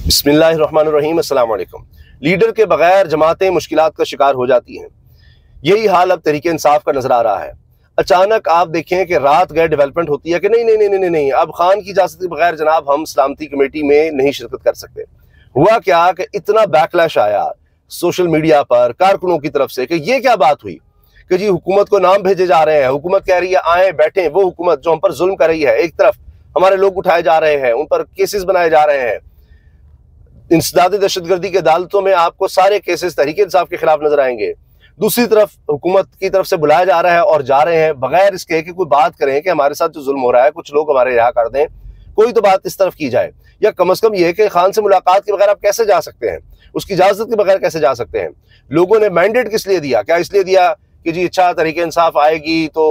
बिस्मिल्लाहिर्रहमानिर्रहीम, अस्सलाम वालेकुम। लीडर के बगैर जमातें मुश्किलात का शिकार हो जाती हैं। यही हाल अब तहरीक इंसाफ का नजर आ रहा है। अचानक आप देखें कि रात गए डेवलपमेंट होती है कि नहीं नहीं नहीं नहीं नहीं, नहीं। अब खान की इजाजत के बगैर जनाब हम सलामती कमेटी में नहीं शिरकत कर सकते। हुआ क्या कि इतना बैकलैश आया सोशल मीडिया पर कारकुनों की तरफ से कि ये क्या बात हुई कि जी हुकूमत को नाम भेजे जा रहे हैं, हुकूमत कह रही है आए बैठे, वो हुकूमत जो हम पर जुल्म कर रही है, एक तरफ हमारे लोग उठाए जा रहे हैं, उन पर केसेस बनाए जा रहे हैं। इंसदाद दहशतगर्दी की अदालतों में आपको सारे केसेस तहरीक इंसाफ के खिलाफ नजर आएंगे। दूसरी तरफ हुकूमत की तरफ से बुलाया जा रहा है और जा रहे हैं बगैर इसके कि कोई बात करें कि हमारे साथ जो जुल्म हो रहा है कुछ लोग हमारे रिहा कर दें, कोई तो बात इस तरफ की जाए। या कम अज कम यह कि खान से मुलाकात के बगैर आप कैसे जा सकते हैं, उसकी इजाजत के बगैर कैसे जा सकते हैं। लोगों ने मैंडेट किस लिए दिया? क्या इसलिए दिया कि जी अच्छा तहरीक इंसाफ आएगी तो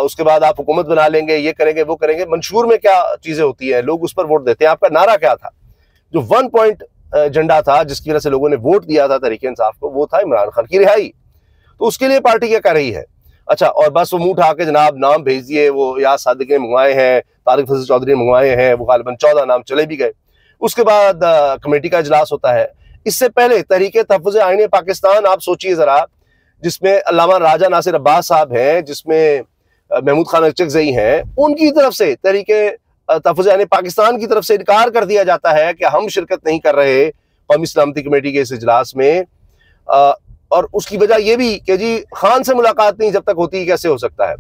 उसके बाद आप हुकूमत बना लेंगे, ये करेंगे वो करेंगे। मंशूर में क्या चीजें होती है, लोग उस पर वोट देते हैं। आपका नारा क्या था? जो 1 पॉइंट एजेंडा था जिसकी वजह से लोगों ने वोट दिया था तहरीक इंसाफ को, वो था इमरान खान की रिहाई। तो उसके लिए पार्टी क्या कर रही है? अच्छा, और बस वो मुंह उठा के जनाब नाम भेज दिए, वो याद सादिक ने मंगवाए हैं, तारिक फजल चौधरी ने मंगवाए हैं, वो गालिबन 14 नाम चले भी गए। उसके बाद कमेटी का इजलास होता है। इससे पहले तहरीक तहफ़्फ़ुज़ आईन पाकिस्तान, आप सोचिए जरा, जिसमें अल्लामा राजा नासिर अब्बास साहब हैं, जिसमें महमूद खान अचकज़ई हैं, उनकी तरफ से तहरीक तहफ़्फ़ुज़ आईन पाकिस्तान की तरफ से इनकार कर दिया जाता है कि हम शिरकत नहीं कर रहे कौमी सलामती कमेटी के इस इजलास में। और उसकी वजह यह भी कि जी खान से मुलाकात नहीं जब तक होती, कैसे हो सकता है।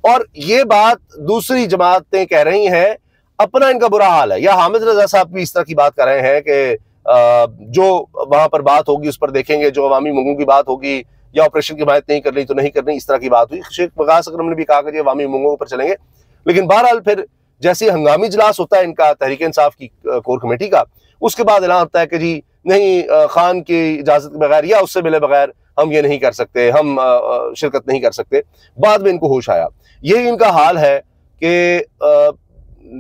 और ये बात दूसरी जमातें कह रही हैं, अपना इनका बुरा हाल है। या हामिद रजा साहब भी इस तरह की बात कर रहे हैं कि जो वहां पर बात होगी उस पर देखेंगे, जो अवामी मंगों की बात होगी या ऑपरेशन की हिमायत नहीं करनी तो नहीं करनी, इस तरह की बात हुई। शेख वकास अकरम ने भी कहा कि जी अवामी मंगों पर चलेंगे। लेकिन बहरहाल फिर जैसे हंगामी इजलास होता है इनका तहरीक इंसाफ की कोर कमेटी का, उसके बाद ऐलान होता है कि जी नहीं, खान की इजाजत के बगैर या उससे मिले बगैर हम ये नहीं कर सकते, हम शिरकत नहीं कर सकते। बाद में इनको होश आया। यही इनका हाल है कि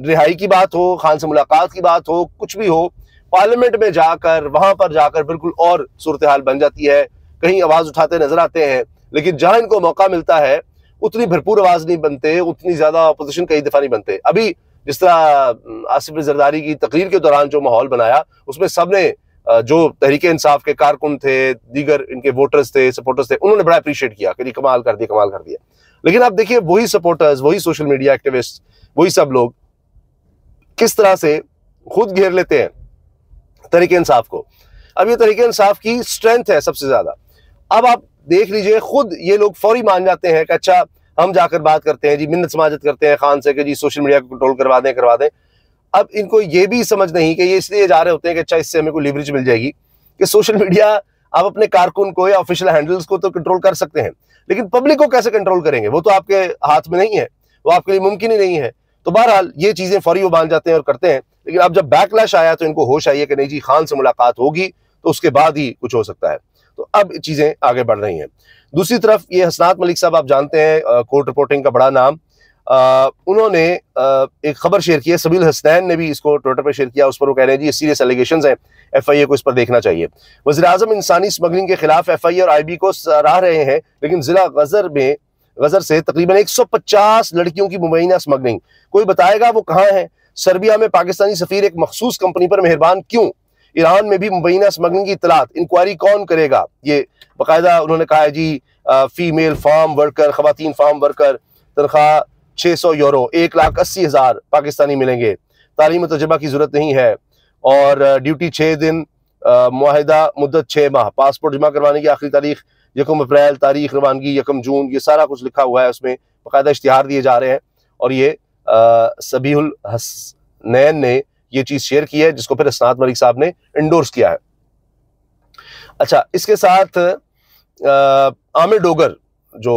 रिहाई की बात हो, खान से मुलाकात की बात हो, कुछ भी हो, पार्लियामेंट में जाकर वहां पर जाकर बिल्कुल और सूरत हाल बन जाती है। कहीं आवाज उठाते नजर आते हैं, लेकिन जहां इनको मौका मिलता है उतनी भरपूर आवाज नहीं बनते, उतनी ज्यादा अपोजिशन कई दफा नहीं बनते। अभी जिस तरह आसिफ जरदारी की तकरीर के दौरान जो माहौल बनाया, उसमें सबने जो तहरीक इंसाफ के कारकुन थे, दीगर इनके वोटर्स थे, सपोर्टर्स थे, उन्होंने बड़ा अप्रिशिएट किया कि कमाल कर दिया, कमाल कर दिया। लेकिन आप देखिए वही सपोर्टर्स, वही सोशल मीडिया एक्टिविस्ट, वही सब लोग किस तरह से खुद घेर लेते हैं तहरीक इंसाफ को। अब ये तहरीक इंसाफ की स्ट्रेंथ है सबसे ज्यादा। अब आप देख लीजिए, खुद ये लोग फौरी मान जाते हैं कि अच्छा हम जाकर बात करते हैं जी, मिन्नत समाजत करते हैं खान से कि जी सोशल मीडिया को कंट्रोल करवा दें, करवा दें। अब इनको ये भी समझ नहीं कि ये इसलिए जा रहे होते हैं कि अच्छा इससे हमें कोई लिवरेज मिल जाएगी कि सोशल मीडिया, आप अपने कारकुन को या ऑफिशियल हैंडल्स को तो कंट्रोल कर सकते हैं, लेकिन पब्लिक को कैसे कंट्रोल करेंगे? वो तो आपके हाथ में नहीं है, वो आपके लिए मुमकिन ही नहीं है। तो बहरहाल ये चीजें फौरी वो मान जाते हैं और करते हैं। लेकिन अब जब बैकलैश आया तो इनको होश आई है कि नहीं जी खान से मुलाकात होगी तो उसके बाद ही कुछ हो सकता है। तो अब चीजें आगे बढ़ रही हैं। दूसरी तरफ ये हसनात मलिक साहब, आप जानते हैं, कोर्ट रिपोर्टिंग का बड़ा नाम, उन्होंने एक खबर शेयर की है। सबील हसनैन ने भी इसको ट्विटर पर शेयर किया। उस पर वो कह रहे हैं जी ये सीरियस एलिगेशंस हैं, FIA को इस पर देखना चाहिए। वज़ीर आज़म इंसानी स्मगलिंग के खिलाफ FIA और IB को सराह रहे हैं, लेकिन जिला गजर से तकरीबन 150 लड़कियों की मुबैना स्मगलिंग, कोई बताएगा वो कहाँ है? सर्बिया में पाकिस्तानी सफीर एक मखसूस कंपनी पर मेहरबान क्यों? ईरान में भी मुबैना स्मगलिंग की इतलात, इंक्वायरी कौन करेगा? ये बाकायदा उन्होंने कहा है जी फीमेल फार्म वर्कर, खवातीन फार्म वर्कर, तनख्वाह 600 यूरो, 1,80,000 पाकिस्तानी मिलेंगे, तालीम तजुर्बा की जरूरत नहीं है, और ड्यूटी 6 दिन, मुआहिदा मुद्दत 6 माह, पासपोर्ट जमा करवाने की आखिरी तारीख 1 अप्रैल, तारीख रवानगी 1 जून। ये सारा कुछ लिखा हुआ है, उसमें बाकायदा इश्तिहार दिए जा रहे हैं। और ये सबीहुल हसनैन ने ये चीज शेयर की है, जिसको फिर हसनात मलिक साहब ने इंडोर्स किया है। अच्छा, इसके साथ आमिर डोगर जो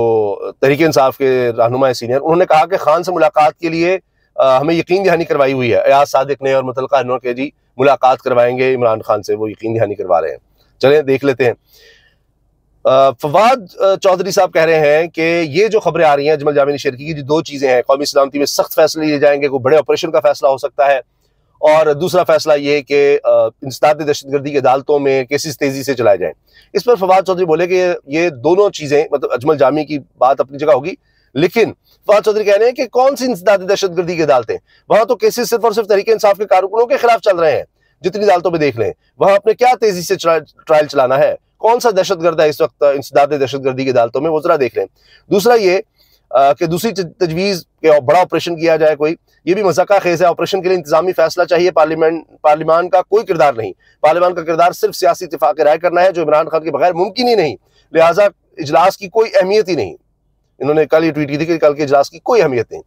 तहरीक इंसाफ के रहनुमा सीनियर, उन्होंने कहा कि खान से मुलाकात के लिए हमें यकीन दहानी करवाई हुई है। याद सादिक ने और मुतलका इन्होंने जी मुलाकात करवाएंगे इमरान खान से, वो यकीन दहानी करवा रहे हैं। चलें देख लेते हैं। फवाद चौधरी साहब कह रहे हैं कि ये जो खबरें आ रही हैं अजमल जामी ने शेयर की, 2 चीजें हैं। कौमी सलामती में सख्त फैसले लिए जाएंगे, कोई बड़े ऑपरेशन का फैसला हो सकता है, और दूसरा फैसला ये कि इंसदाद दहशतगर्दी की अदालतों में केसेस तेजी से चलाए जाएं। इस पर फवाद चौधरी बोले कि ये दोनों चीजें, मतलब अजमल जामी की बात अपनी जगह होगी, लेकिन फवाद चौधरी कह रहे हैं कि कौन सी इंसदाद दहशतगर्दी की अदालतें, वहां तो केसेस सिर्फ और सिर्फ तहरीक इंसाफ के कारकुनों के खिलाफ चल रहे हैं। जितनी अदालतों में देख लें, वहां अपने क्या तेजी से ट्रायल चलाना है, कौन सा दहशतगर्द है इस वक्त इंसदाद दहशतगर्दी की अदालतों में, वो जरा देख लें। दूसरा ये कि दूसरी तजवीज़ के बड़ा ऑपरेशन किया जाए कोई, ये भी मज़ाक़ा खेज़ है। ऑपरेशन के लिए इंतजामी फैसला चाहिए, पार्लियामान का कोई किरदार नहीं। पार्लियामान का किरदार सिर्फ सियासी इत्तेफाक राय करना है, जो इमरान खान के बगैर मुमकिन ही नहीं। लिहाजा इजलास की कोई अहमियत ही नहीं। इन्होंने कल ये ट्वीट की थी कि कल के इजलास की कोई अहमियत नहीं।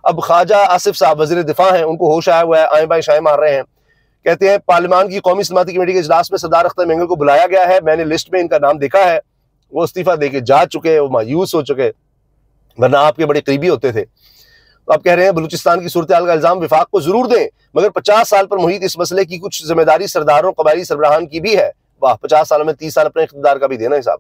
अब ख्वाजा आसिफ साहब वज़ीर दिफा हैं, उनको होश आया हुआ है, आए बाएं शाएं मार रहे हैं। कहते हैं पार्लियामान की कौमी सलामती कमेटी के इजलास में सरदार अख्तर मेंगल को बुलाया गया है, मैंने लिस्ट में इनका नाम देखा है, वो इस्तीफा दे के जा चुके, वो मायूस हो चुके, वरना आपके बड़े करीबी होते थे। तो आप कह रहे हैं बलूचिस्तान की सूरत हाल का इल्जाम विफाक को जरूर दें, मगर 50 साल पर मुहित इस मसले की कुछ जिम्मेदारी सरदारों कबायली सरबराहान की भी है। वाह, 50 सालों में 30 साल अपने इख्तियार का भी देना हिसाब।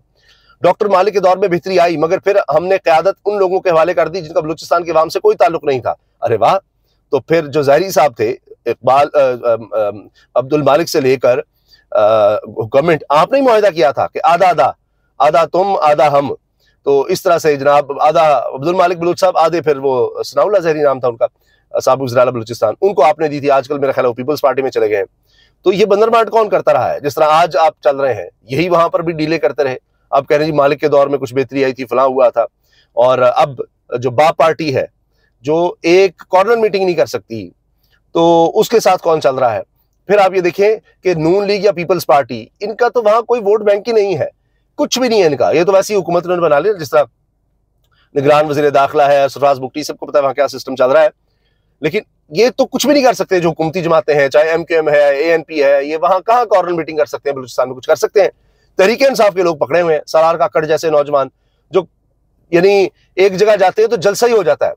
डॉक्टर मालिक के दौर में बेहतरी आई, मगर फिर हमने क़यादत उन लोगों के हवाले कर दी जिनका बलूचिस्तान के अवाम से कोई ताल्लुक नहीं था। अरे वाह, तो फिर जो ज़हरी साहब थे, इकबाल अब्दुल मालिक से लेकर गवर्नमेंट, आपने ही मुआहिदा किया था कि आधा आधा, आधा तुम आधा हम। तो इस तरह से जनाब आधा अब्दुल मालिक बलूच साहब, आधे फिर वो सनाउल्लाह ज़हरी नाम था उनका, साबिक़ वज़ीर आला बलूचिस्तान, उनको आपने दी थी। आजकल मेरा ख्याल है वो पीपल्स पार्टी में चले गए हैं। तो ये बंदरबांट कौन करता रहा है? जिस तरह आज आप चल रहे हैं, यही वहां पर भी डीले करते रहे। आप कह रहे हैं जी मालिक के दौर में कुछ बेहतरी आई थी, फलां हुआ था, और अब जो बाप पार्टी है जो एक कॉर्नर मीटिंग नहीं कर सकती, तो उसके साथ कौन चल रहा है? फिर आप ये देखें कि नून लीग या पीपल्स पार्टी, इनका तो वहां कोई वोट बैंक ही नहीं है, कुछ भी नहीं है इनका। ये तो वैसी हुकूमत ने बना लिया, जिस तरह निगरान वज़ीर दाखिला है, सरफराज बुगटी, सबको पता है वहां क्या सिस्टम चल रहा है। लेकिन ये तो कुछ भी नहीं कर सकते जो हुकूमती जमातें हैं, चाहे MQM है, ANP है, ये वहां कहाँ कॉर्नर मीटिंग कर सकते हैं? बलूचिस्तान में कुछ कर सकते हैं? तहरीक इंसाफ के लोग पकड़े हुए हैं, सरार काकड़ जैसे नौजवान, जो यानी एक जगह जाते हैं तो जलसा ही हो जाता है।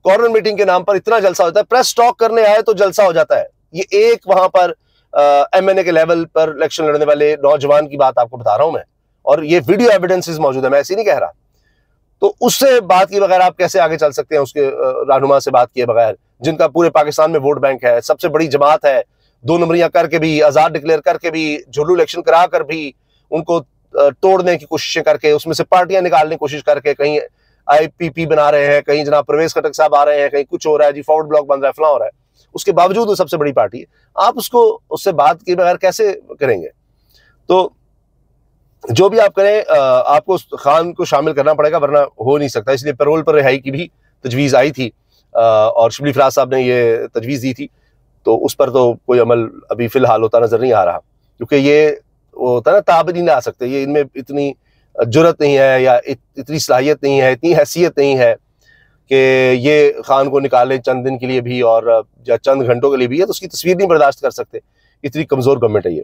कॉर्नर मीटिंग के नाम पर इतना जलसा होता है, प्रेस टॉक करने आए तो जलसा हो जाता है। ये एक वहां पर MNA के लेवल पर इलेक्शन लड़ने वाले नौजवान की बात आपको बता रहा हूं मैं, और ये वीडियो एविडेंसेस मौजूद है, मैं ऐसे नहीं कह रहा। तो उससे बात किए बगैर आप कैसे आगे चल सकते हैं? उसके रहनुमा से बात किए बगैर, जिनका पूरे पाकिस्तान में वोट बैंक है, सबसे बड़ी जमात है, 2 नंबरियां करके भी, आजाद डिक्लेयर करके भी, झुल्लू इलेक्शन करा कर भी, उनको तोड़ने की कोशिशें करके, उसमें से पार्टियां निकालने की कोशिश करके, कहीं IPP बना रहे हैं, कहीं जनाब परवेज खटक साहब आ रहे हैं, कहीं कुछ हो रहा है जी, फॉरवर्ड ब्लॉक बन रहा है, फलां हो रहा है, उसके बावजूद वो सबसे बड़ी पार्टी है। आप उसको उससे बात किए बगैर कैसे करेंगे? तो जो भी आप करें, आपको खान को शामिल करना पड़ेगा, वरना हो नहीं सकता। इसलिए पैरोल पर रिहाई की भी तजवीज़ आई थी, और शिबली फराज साहब ने ये तजवीज़ दी थी, तो उस पर तो कोई अमल अभी फिलहाल होता नजर नहीं आ रहा, क्योंकि ये वो होता है ना, ताब नहीं ला सकते, ये इनमें इतनी जुर्रत नहीं है, या इतनी सलाहियत नहीं है, इतनी हैसियत नहीं है कि ये खान को निकालें चंद दिन के लिए भी और या चंद घंटों के लिए भी है, तो उसकी तस्वीर नहीं बर्दाश्त कर सकते। इतनी कमज़ोर गवर्नमेंट है ये।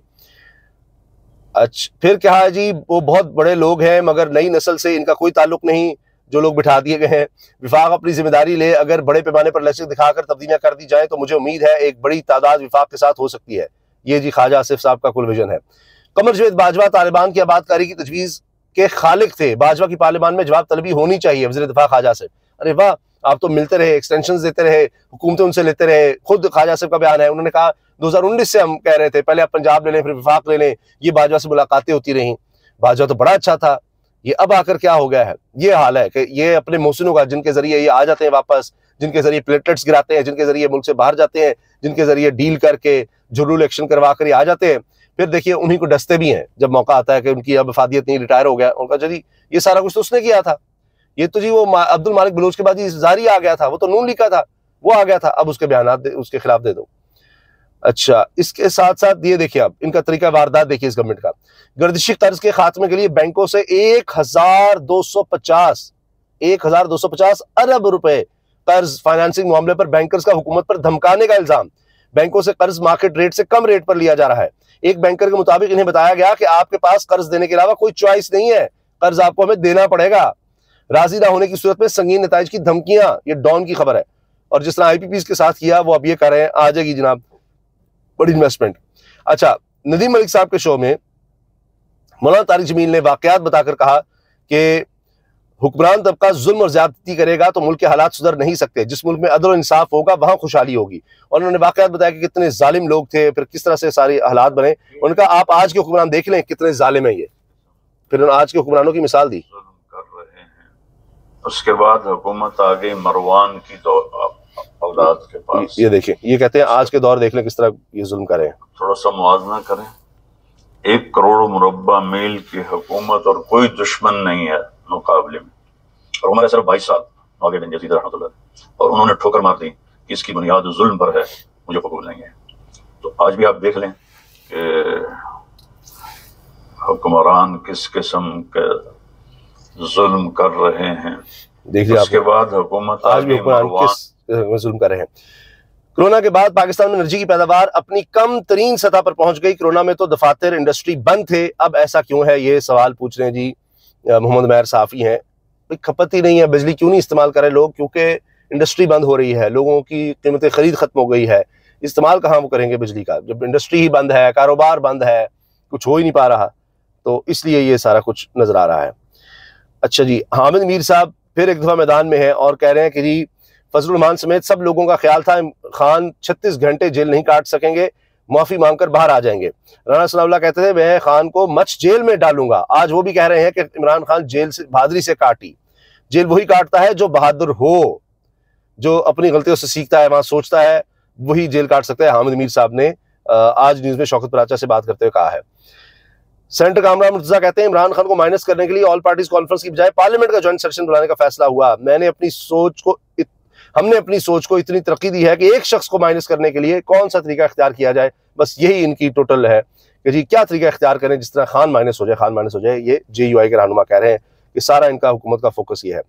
अच्छा, फिर क्या है जी, वो बहुत बड़े लोग हैं मगर नई नस्ल से इनका कोई ताल्लुक नहीं, जो लोग बिठा दिए गए हैं। विफाक अपनी जिम्मेदारी ले, अगर बड़े पैमाने पर लचक दिखाकर तब्दीलियां कर दी जाए तो मुझे उम्मीद है एक बड़ी तादाद विफाक के साथ हो सकती है। ये जी ख्वाजा आसिफ साहब का कुल विजन है। कमर जवेद बाजवा तालिबान की आबादकारी की तजवीज़ के खालिक थे, बाजवा की पार्लियामान में जवाब तलबी होनी चाहिए, वज़ीर दिफा ख्वाजा से। अरे वाह, आप तो मिलते रहे, एक्सटेंशन देते रहे, हुकूमतें उनसे लेते रहे। खुद ख्वाजा साहब का बयान है, उन्होंने कहा 2019 से हम कह रहे थे पहले आप पंजाब ले लें फिर विफाक ले लें, ये बाजवा से मुलाकातें होती रहीं, बाजवा तो बड़ा अच्छा था। ये अब आकर क्या हो गया है? ये हाल है कि ये अपने मोहसिनों का, जिनके जरिए ये आ जाते हैं वापस, जिनके जरिए प्लेटलेट्स गिराते हैं, जिनके जरिए मुल्क से बाहर जाते हैं, जिनके जरिए डील करके झुर्रू इलेक्शन करवा कर ये आ जाते हैं, फिर देखिए उन्हीं को डसते भी हैं जब मौका आता है कि उनकी अब अफादियत नहीं, रिटायर हो गया उनका। जी ये सारा कुछ तो उसने किया था, ये तो जी वो अब्दुल मालिक बलूच के बाद जी जारी आ गया था, वो तो नून लीग का था, वो आ गया था, अब उसके बयान उसके खिलाफ दे दो। अच्छा, इसके साथ साथ ये देखिए आप इनका तरीका वारदात देखिए इस गवर्नमेंट का। गर्दिशी कर्ज के खात्मे के लिए बैंकों से 1250 अरब रुपए कर्ज फाइनेंसिंग मामले पर बैंकर्स का हुकूमत पर धमकाने का इल्जाम। बैंकों से कर्ज मार्केट रेट से कम रेट पर लिया जा रहा है। एक बैंकर के मुताबिक इन्हें बताया गया कि आपके पास कर्ज देने के अलावा कोई चॉइस नहीं है, कर्ज आपको हमें देना पड़ेगा, राजी ना होने की सूरत में संगीन नताइज की धमकियां। ये डॉन की खबर है, और जिस तरह IPPs के साथ किया वो अब ये कर रहे हैं, आ जाएगी जनाब बड़ी इन्वेस्टमेंट। अच्छा, नदीम मलिक साहब के शो में मौलाना तारिक जमील ने वाकयात बताकर कहा कि हुक्मरान तबका जुल्म और ज्यादती करेगा तो मुल्क के हालात सुधर नहीं सकते, जिस मुल्क में अदल और इंसाफ होगा वहां खुशहाली होगी। और उन्होंने वाकयात बताया कि कितने जालिम लोग थे, फिर किस तरह से सारे हालात बने। उनका आप आज के हुक्मरान देख लें कितने जालिम है ये, फिर आज के हुक्मरानों की मिसाल दी। कर रहे हैं। उसके बाद हुकूमत आ गई मरवान की, औलाद के पास। ये देखें, ये कहते हैं आज के दौर देख लें किस तरह ये जुल्म कर रहे हैं। थोड़ा सा मुआवजा करें। 1 करोड़ मुरब्बा मील की हुकूमत और कोई दुश्मन नहीं है मुकाबले में, और हमारे सिर्फ 22 साल आगे बिन यजीद रहमतुल्लाह, और उन्होंने ठोकर मार दी कि इसकी बुनियाद जुल्म पर है, मुझे कबूल नहीं है। तो आज भी आप देख लें कि हुक्मरान किस किस्म के जुल्म कर रहे हैं। देखिए उसके बाद हुकूमत आज भी हुक्मरान किस जुल्म कर रहे हैं। कोरोना के बाद पाकिस्तान में एनर्जी की पैदावार अपनी कम तरीन सतह पर पहुंच गई। कोरोना में तो दफातर इंडस्ट्री बंद थे, अब ऐसा क्यों है? ये सवाल पूछ रहे हैं जी मोहम्मद मैर साफी हैं। खपत ही नहीं है, बिजली क्यों नहीं इस्तेमाल करें लोग? क्योंकि इंडस्ट्री बंद हो रही है, लोगों की कीमतें खरीद खत्म हो गई है, इस्तेमाल कहाँ वो करेंगे बिजली का जब इंडस्ट्री ही बंद है, कारोबार बंद है, कुछ हो ही नहीं पा रहा। तो इसलिए ये सारा कुछ नजर आ रहा है। अच्छा जी, हामिद मीर साहब फिर एक दफा मैदान में है और कह रहे हैं कि जी फजलुर रहमान समेत सब लोगों का ख्याल था खान 36 घंटे जेल नहीं काट सकेंगे, माफी मांगकर बाहर आ जाएंगे। राणा सनाउल्लाह कहते थे मैं खान को मच जेल में डालूंगा। आज वो भी कह रहे हैं कि इमरान खान जेल से बहादुरी से काटी। जेल वही काटता है जो बहादुर हो, जो अपनी गलतियों से सीखता है, वहां सोचता है, वही जेल काट सकता है। हामिद मीर साहब ने आज न्यूज में शौकत पराचा से बात करते हुए कहा है। सेनेटर कामरान मुर्तजा कहते हैं इमरान खान को माइनस करने के लिए ऑल पार्टीज कॉन्फ्रेंस की बजाय पार्लियामेंट का जॉइंट सेशन बुलाने का फैसला हुआ। हमने अपनी सोच को इतनी तरक्की दी है कि एक शख्स को माइनस करने के लिए कौन सा तरीका इख्तियार किया जाए, बस यही इनकी टोटल है कि जी क्या तरीका इख्तियार करें जिस तरह खान माइनस हो जाए। ये JUI के रहनुमा कह रहे हैं कि सारा इनका हुकूमत का फोकस ये है।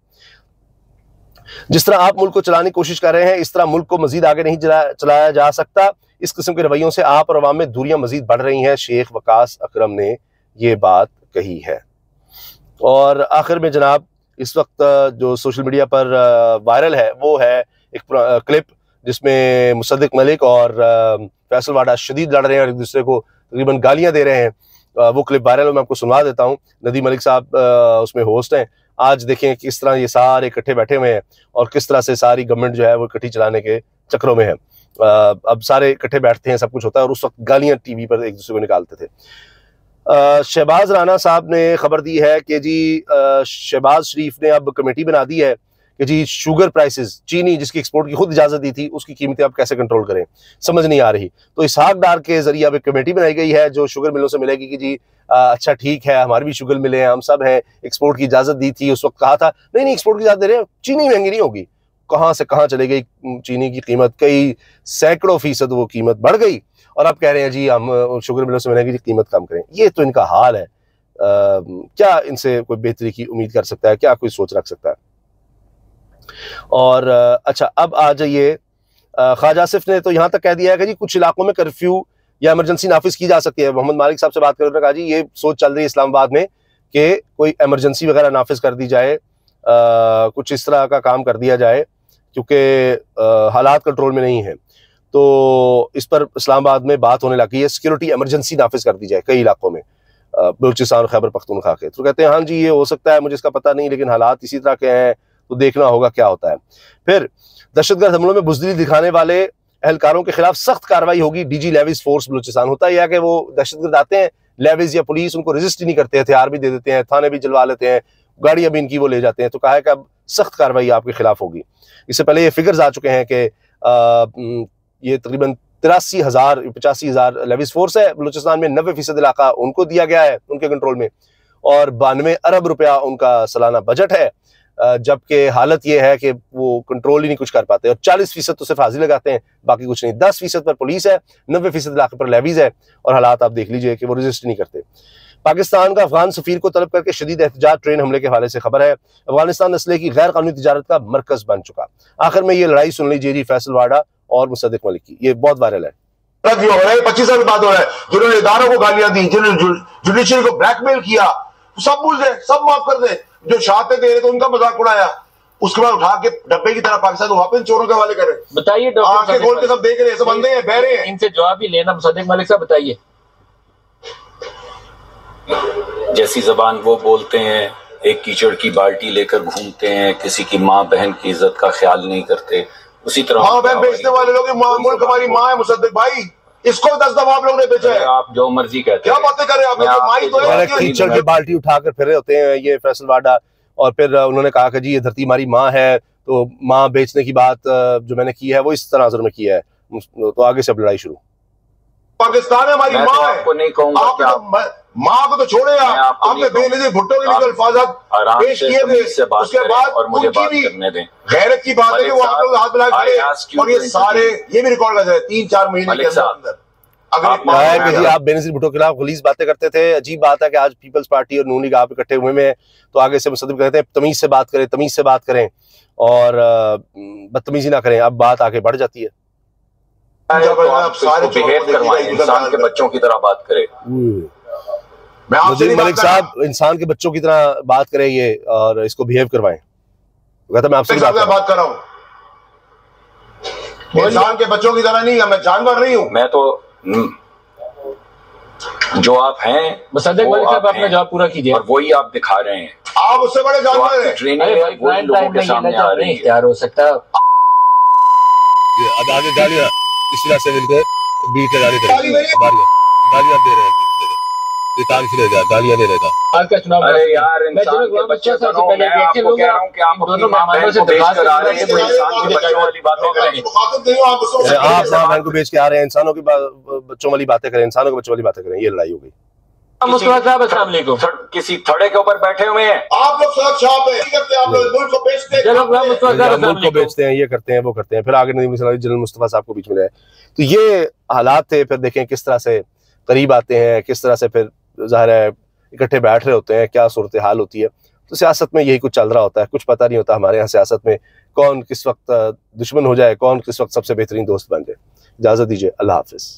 जिस तरह आप मुल्क को चलाने की कोशिश कर रहे हैं इस तरह मुल्क को मजीद आगे नहीं चलाया जा सकता। इस किस्म के रवैयों से आप और अवाम में दूरियां मजीद बढ़ रही हैं। शेख वकास अकरम ने ये बात कही है। और आखिर में जनाब इस वक्त जो सोशल मीडिया पर वायरल है वो है एक क्लिप जिसमें मुसद्दिक मलिक और फैसल वाडा शदीद लड़ रहे हैं और एक दूसरे को तकरीबन गालियां दे रहे हैं। वो क्लिप वायरल है, मैं आपको सुनवा देता हूँ। नदी मलिक साहब उसमें होस्ट हैं। आज देखें किस तरह ये सारे इकट्ठे बैठे हुए हैं और किस तरह से सारी गवर्नमेंट जो है वो इकट्ठी चलाने के चक्रों में है। अब सारे इकट्ठे बैठते हैं, सब कुछ होता है, और उस वक्त गालियां टीवी पर एक दूसरे को निकालते थे। शहबाज राना साहब ने खबर दी है कि जी शहबाज शरीफ ने अब कमेटी बना दी है कि जी शुगर प्राइसेस, चीनी जिसकी एक्सपोर्ट की खुद इजाजत दी थी, उसकी कीमतें अब कैसे कंट्रोल करें, समझ नहीं आ रही। तो इसहाक डार के जरिए अब एक कमेटी बनाई गई है जो शुगर मिलों से मिलेगी कि जी अच्छा ठीक है हमारी भी शुगर मिले हैं, हम सब हैं, एक्सपोर्ट की इजाजत दी थी। उस वक्त कहा था नहीं एक्सपोर्ट की इजाजत दे रहे हैं, चीनी महंगी नहीं होगी। कहाँ से कहाँ चले गई चीनी की कीमत, कई सैकड़ों फीसद वो कीमत बढ़ गई और अब कह रहे हैं जी हम शुगर मिलों से मिलेंगे, कीमत कम करें। ये तो इनका हाल है। क्या इनसे कोई बेहतरी की उम्मीद कर सकता है? क्या कोई सोच रख सकता है? और अच्छा अब आ जाइए, ख्वाजा आसिफ ने तो यहाँ तक कह दिया है कि जी कुछ इलाकों में कर्फ्यू या इमरजेंसी नाफिज की जा सकती है। मोहम्मद मालिक साहब से बात करने कहा जी ये सोच चल रही है इस्लामाबाद में कि कोई इमरजेंसी वगैरह नाफिज कर दी जाए, कुछ इस तरह का काम कर दिया जाए क्योंकि हालात कंट्रोल में नहीं है। तो इस पर इस्लामाबाद में बात होने लगी है, सिक्योरिटी इमरजेंसी नाफिज कर दी जाए कई इलाकों में, बलूचिस्तान खैबर पख्तूनख्वा के। तो कहते हैं हाँ जी ये हो सकता है, मुझे इसका पता नहीं, लेकिन हालात इसी तरह के हैं तो देखना होगा क्या होता है। फिर दहशतगर्द हमलों में बुजदिली दिखाने वाले एहलकारों के खिलाफ सख्त कार्रवाई होगी। DG Levies Force Balochistan. होता यह है कि वो दहशतगर्द आते हैं, लेविस या पुलिस उनको रजिस्ट ही नहीं करते, हथियार भी दे देते हैं, थाने भी जलवा लेते हैं, गाड़ियां भी इनकी वो ले जाते हैं। तो कहा है कि अब सख्त कार्रवाई आपके खिलाफ होगी। इससे पहले ये फिगर्स आ चुके हैं कि ये तकरीबन 85,000 लेविस फोर्स है बलूचिस्तान में, 90% इलाका उनको दिया गया है, उनके कंट्रोल में, और 92 अरब रुपया उनका सालाना बजट है। जबकि हालत यह है कि वो कंट्रोल ही नहीं कुछ कर पाते और 40% तो सिर्फ हाजिर लगाते हैं, बाकी कुछ नहीं। 10% पर पुलिस है, 90% इलाके पर लेवीज है, और हालात आप देख लीजिए कि वो रजिस्ट नहीं करते। पाकिस्तान का अफगान सफीर को तलब करके शदीद एहतजाज। ट्रेन हमले के हवाले से खबर है। अफगानिस्तान असले की गैर कानूनी तिजारत का मरकज बन चुका। आखिर में ये लड़ाई सुन लीजिए जी फैसल वाडा और मुसद्दिक मलिक की, ये बहुत वायरल है। 25 साल बाद हो रहा है, जिन्होंने इदारों को गालियां दी, जिन्होंने जुडिशरी को ब्लैकमेल किया, सब भूल जाए, सब माफ कर दे। जो शहादतें दे रहे थे उनका मजाक उड़ाया, उसके बाद उठा के डब्बे की तरह पाकिस्तान को वापस चोरों के हवाले करे। बताइए आंखें खोल के सब देख रहे हैं, सब अंधे हैं, बहरे हैं। इनसे जवाब भी लेना मुसद्दिक मलिक साहब, बताइए। जैसी जबान वो बोलते हैं, एक कीचड़ की बाल्टी लेकर घूमते हैं, किसी की माँ बहन की इज्जत का ख्याल नहीं करते, उसी तरह माँ बहन बेचने वाले लोग, मुल्क हमारी माँ है मुसद्दिक भाई, इसको 10 दफा आप लोगों ने बेचा है। आप जो मर्जी कहते हैं, क्या बातें करें आप, माई तो है। कीचड़ की बाल्टी उठाकर फिर रहे होते हैं ये फैसल वाडा, और फिर उन्होंने कहा कि जी ये धरती हमारी माँ है, तो माँ बेचने की बात जो मैंने की है वो इस तनाजुर में की है, तो आगे से अब लड़ाई शुरू। पाकिस्तान है, हमारी माँ है। आपको नहीं कहूंगा कि आप माँ को तो छोड़े आप, आपने बेनजीर भुट्टो के लिए अल्फाजात पेश किए थे, उसके बाद और मुझे उनकी बात भी करने दें। गैरत की बात है कि वो आप लोग हाथ मिला खड़े, और ये सारे ये भी रिकॉर्ड कर जाए 3-4 महीने के अंदर। अगर आप बेनजीर भुट्टो के खिलाफ गलीज बातें करते थे, अजीब बात है कि आज पीपल्स पार्टी और नून लीग आप इकट्ठे हुए में, तो आगे से मुसद्दिक कहते हैं तमीज से बात करें, तमीज से बात करें और बदतमीजी ना करें। अब बात आगे बढ़ जाती है। तो आप सारे बिहेव करवाएं, इंसान के बच्चों की तरह बात करें। नजीर मलिक साहब इंसान के बच्चों की तरह बात करें ये, और इसको बिहेव करवाएं। कहता मैं आपसे बात कर रहा हूँ, इंसान के बच्चों की तरह नहीं, मैं जानवर नहीं हूँ। मैं तो जो आप हैं मुसद्दिक मलिक साहब अपना जवाब पूरा कीजिए। और वही आप दिखा रहे हैं, आप उससे बड़े जानवर हैं। ट्रेनिंग लोगों के सामने आ रही है। तैयार हो सकता है आगे गालियां इस तरह से मिलकर बीट गाली दे रहे हैं, गालियां दे रहेगा। आज का चुनाव, अरे यार इंसान के बच्चे तो मैं आपको कह रहा हूं कि आप अपनी मां बहन को बेच कर आ रहे हैं, तो इंसान के बच्चों वाली बातें करें। आप मां बहन को बेच के आ रहे हैं, इंसानों के बच्चों वाली बातें करें, इंसानों के बच्चों वाली बातें करें, ये लड़ाई हो गई। मुस्तफा साहब अस्सलाम वालेकुम। किसी थड़े के ऊपर बैठे हुए हैं आप लोग, सड़क छाप है करते हैं, आप लोग मुल्क को बेचते हैं, मुल्क को बेचते हैं, ये करते हैं, वो करते हैं, फिर आगे जनरल मुस्तफा साहब को बीच में लाए। तो ये हालात थे। फिर देखें किस तरह से करीब आते हैं, किस तरह से फिर ज़ाहिर है इकट्ठे बैठ रहे होते हैं, क्या सूरत हाल होती है। तो सियासत में यही कुछ चल रहा होता है, कुछ पता नहीं होता हमारे यहाँ सियासत में कौन किस वक्त दुश्मन हो जाए, कौन किस वक्त सबसे बेहतरीन दोस्त बन जाए। इजाज़त दीजिए, अल्लाह हाफिज़।